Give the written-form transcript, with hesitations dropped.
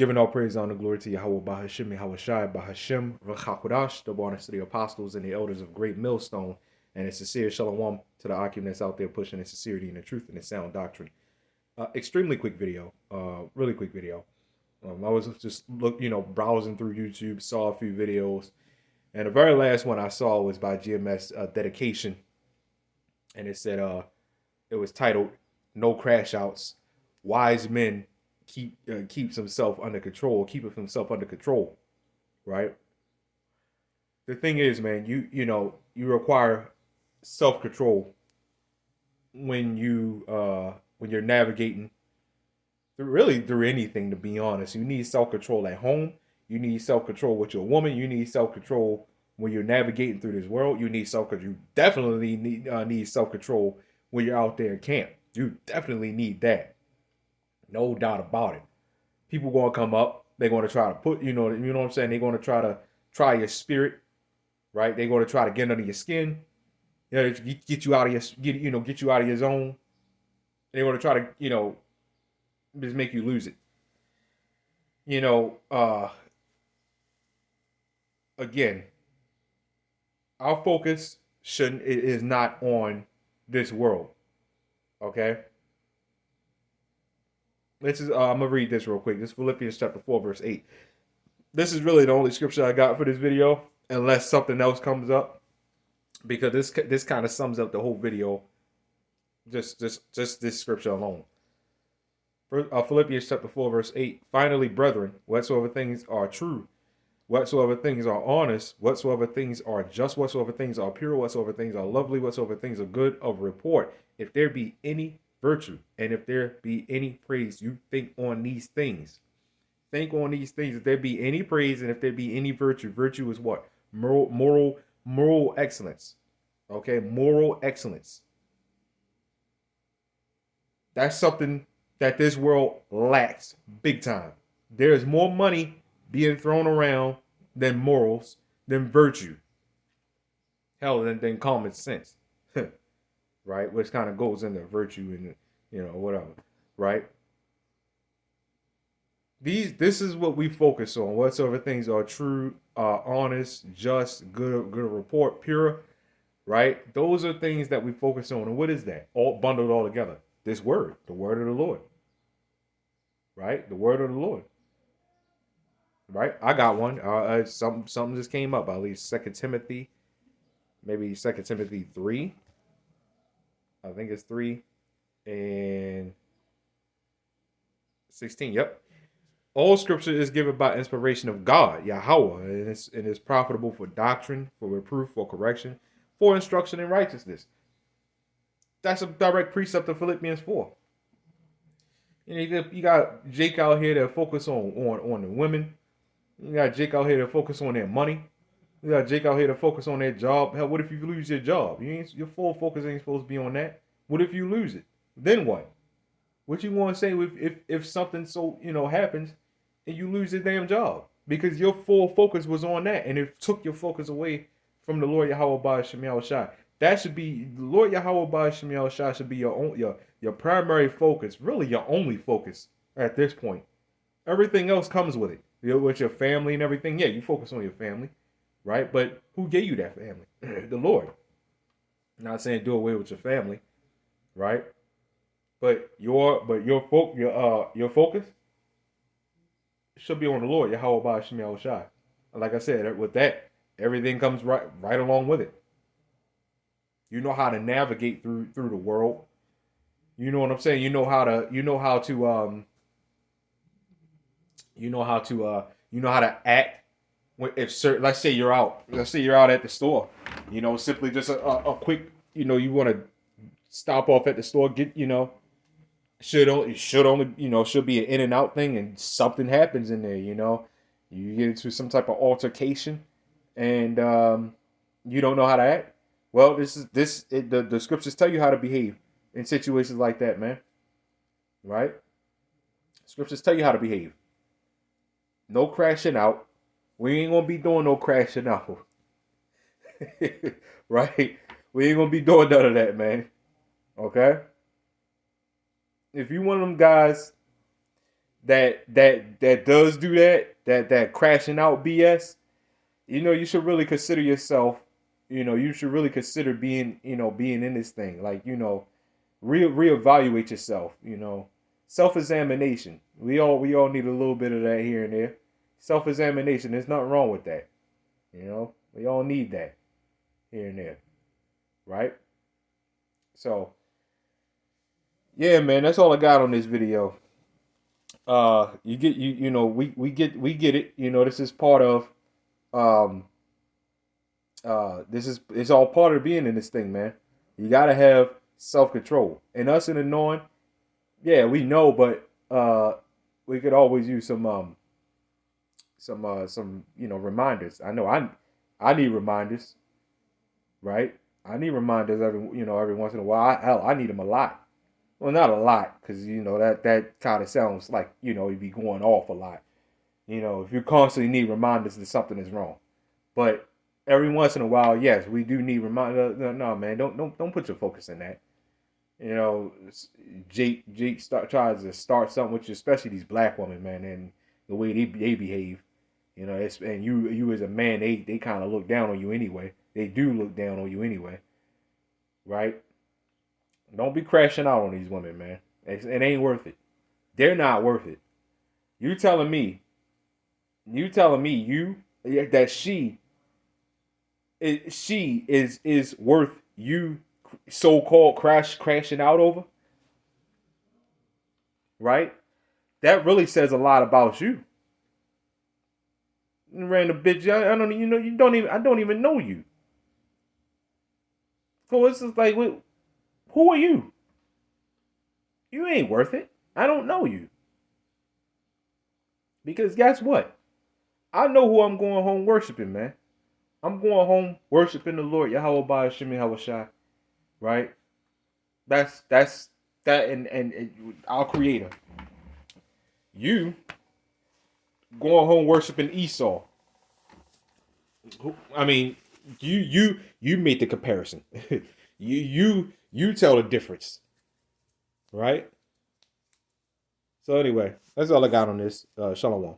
Giving all praise, honor, glory to Yahawah, BAHASHAM, YAHAWASHI, BAHASHAM, RACHAKUDASH, the honors to the apostles and the elders of Great Millstone, and a sincere shalom to the Akim that's out there pushing in sincerity and the truth and the sound doctrine. Extremely quick video, really quick video. I was just browsing through YouTube, saw a few videos, and the very last one I saw was by GMS Dedication, and it said it was titled "No Crash Outs, Wise Men keeps himself under control, keepeth himself under control," right? The thing is, man, you require self-control when you're navigating through anything, to be honest. You need self-control at home, you need self-control with your woman, you need self-control when you're navigating through this world. You definitely need self-control when you're out there in camp. You definitely need that. No doubt about it. People gonna come up. They're gonna try to put, you know what I'm saying. They're gonna try your spirit, right? They're gonna try to get under your skin, get you out of get you out of your zone. They're gonna try to, just make you lose it. Again, our focus is not on this world, okay? This is I'm gonna read this real quick. This is Philippians chapter 4, verse 8. This is really the only scripture I got for this video, unless something else comes up, because this kind of sums up the whole video. Just this scripture alone. Philippians chapter 4, verse 8. Finally, brethren, whatsoever things are true, whatsoever things are honest, whatsoever things are just, whatsoever things are pure, whatsoever things are lovely, whatsoever things are good of report, if there be any virtue, and if there be any praise, you think on these things. Think on these things. If there be any praise and if there be any virtue, virtue is what? Moral excellence. Okay, moral excellence. That's something that this world lacks big time. There is more money being thrown around than morals, than virtue. Hell, than common sense. Right? Which kind of goes into virtue and whatever, right? This is what we focus on. Whatsoever things are true, honest, just, good report, pure, right? Those are things that we focus on. And what is that? All bundled all together. This word, the word of the Lord. Right? The word of the Lord. Right? I got one. Something just came up. I believe 2 Timothy, maybe 2 Timothy 3. I think it's 3 and 16. Yep. All scripture is given by inspiration of God, Yahawah, and is profitable for doctrine, for reproof, for correction, for instruction in righteousness. That's a direct precept of Philippians 4. You got Jake out here that focus on the women. You got Jake out here to focus on their money. You got Jake out here to focus on their job. Hell, what if you lose your job? Your full focus ain't supposed to be on that. What if you lose it? Then what? What you want to say if something happens and you lose your damn job? Because your full focus was on that, and it took your focus away from the Lord Yahawah BAHASHAM YAHAWASHI. That should be the Lord Yahawah BAHASHAM YAHAWASHI should be your primary focus, really your only focus at this point. Everything else comes with it. With your family and everything. Yeah, you focus on your family, right? But who gave you that family? The Lord. I'm not saying do away with your family, right? But your focus should be on the Lord, Yahawah BAHASHAM YAHAWASHI. Like I said, with that, everything comes right along with it. You know how to navigate through the world. You know what I'm saying? You know how to act let's say you're out at the store, simply just a quick, you want to stop off at the store, get, should be an in and out thing, and something happens in there, you get into some type of altercation, and you don't know how to act. Well, the scriptures tell you how to behave in situations like that, man. Right? Scriptures tell you how to behave. No crashing out. We ain't gonna be doing no crashing out. Right? We ain't gonna be doing none of that, man. Okay? If you one of them guys that does do that crashing out BS, you should really consider yourself, you should really consider being, being in this thing. Like, reevaluate yourself, self-examination. We all need a little bit of that here and there. Self-examination, there's nothing wrong with that. We all need that here and there, right? So, yeah, man, that's all I got on this video. You get we get it. This is part of um it's all part of being in this thing, man. You gotta have self-control. And us in the knowing, yeah, we know, but we could always use some reminders. I know I need reminders, right? I need reminders every once in a while. I need them a lot. Well, not a lot, because that kind of sounds like you'd be going off a lot. If you constantly need reminders that something is wrong, but every once in a while, yes, we do need reminders. No, man, don't put your focus in that. Jake tries to start something with you, especially these black women, man, and the way they behave. And you as a man, they kind of look down on you anyway. They do look down on you anyway, right? Don't be crashing out on these women, man. It ain't worth it. They're not worth it. You telling me that she is worth you so-called crashing out over, right? That really says a lot about you. Random bitch, I don't even know you. So it's just like, who are you? You ain't worth it. I don't know you. Because guess what? I know who I'm going home worshiping, man. I'm going home worshiping the Lord, Yahawah, BAHASHAM, YAHAWASHI, right? That's that, and our Creator. You going home worshiping Esau. I mean, you made the comparison. you tell the difference, right? So anyway, that's all I got on this. Shalom.